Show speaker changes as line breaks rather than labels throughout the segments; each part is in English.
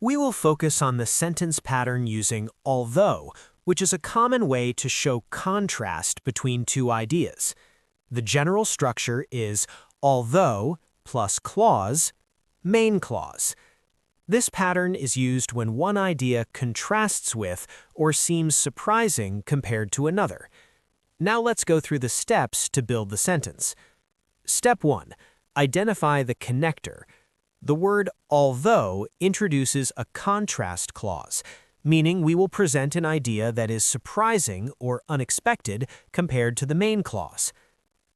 We will focus on the sentence pattern using although, which is a common way to show contrast between two ideas. The general structure is although plus clause, main clause. This pattern is used when one idea contrasts with or seems surprising compared to another. Now let's go through the steps to build the sentence. Step 1. Identify the connector. The word although introduces a contrast clause, meaning we will present an idea that is surprising or unexpected compared to the main clause.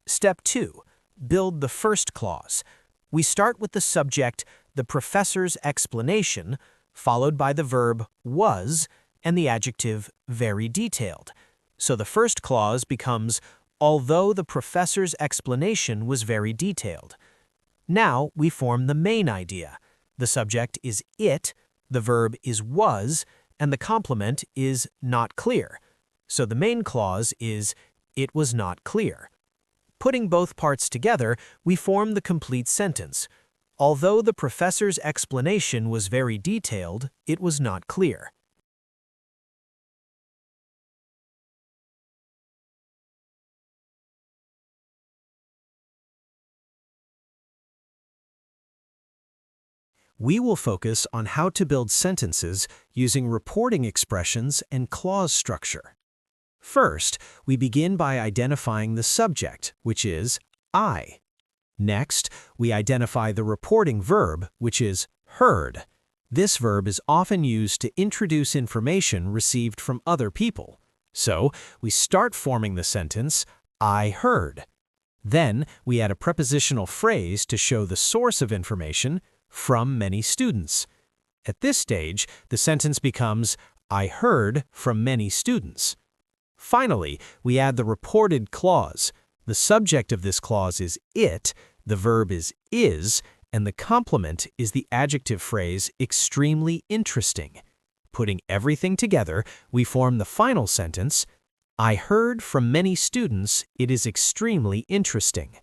Step 2. Build the first clause. We start with the subject, the professor's explanation, followed by the verb was and the adjective very detailed. So the first clause becomes, although the professor's explanation was very detailed. Now we form the main idea. The subject is it, the verb is was, and the complement is not clear. So the main clause is, it was not clear. Putting both parts together, we form the complete sentence. Although the professor's explanation was very detailed, it was not clear. We will focus on how to build sentences using reporting expressions and clause structure. First, we begin by identifying the subject, which is I. Next, we identify the reporting verb, which is heard. This verb is often used to introduce information received from other people. So, we start forming the sentence, I heard. Then, we add a prepositional phrase to show the source of information, from many students. At this stage, the sentence becomes, I heard from many students. Finally, we add the reported clause. The subject of this clause is it, the verb is, and the complement is the adjective phrase extremely interesting. Putting everything together, we form the final sentence, I heard from many students it is extremely interesting.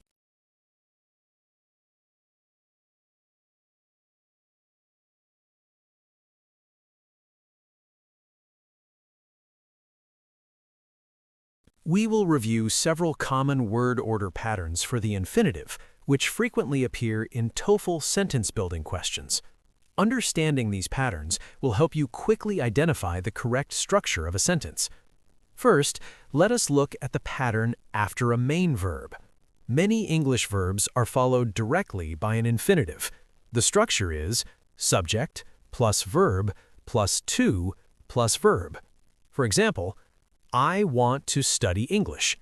We will review several common word order patterns for the infinitive, which frequently appear in TOEFL sentence-building questions. Understanding these patterns will help you quickly identify the correct structure of a sentence. First, let us look at the pattern after a main verb. Many English verbs are followed directly by an infinitive. The structure is subject plus verb plus to plus verb. For example, I want to study English.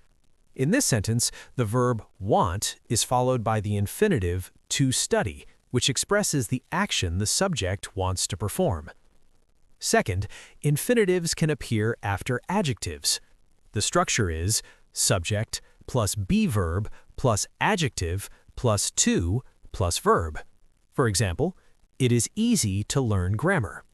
In this sentence, the verb want is followed by the infinitive to study, which expresses the action the subject wants to perform. Second, infinitives can appear after adjectives. The structure is subject plus be verb plus adjective plus to plus verb. For example, it is easy to learn grammar.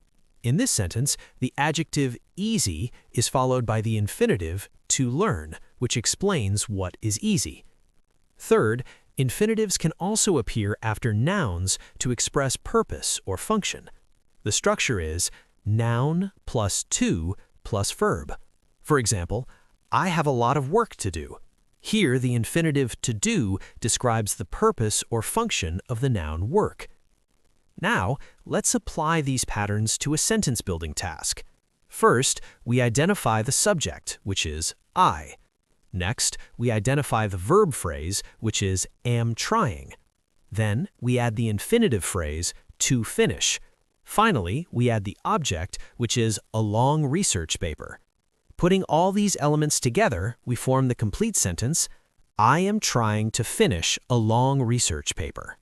In this sentence, the adjective easy is followed by the infinitive to learn, which explains what is easy. Third, infinitives can also appear after nouns to express purpose or function. The structure is noun plus to plus verb. For example, I have a lot of work to do. Here, the infinitive to do describes the purpose or function of the noun work. Now, let's apply these patterns to a sentence-building task. First, we identify the subject, which is I. Next, we identify the verb phrase, which is am trying. Then, we add the infinitive phrase, to finish. Finally, we add the object, which is a long research paper. Putting all these elements together, we form the complete sentence, I am trying to finish a long research paper.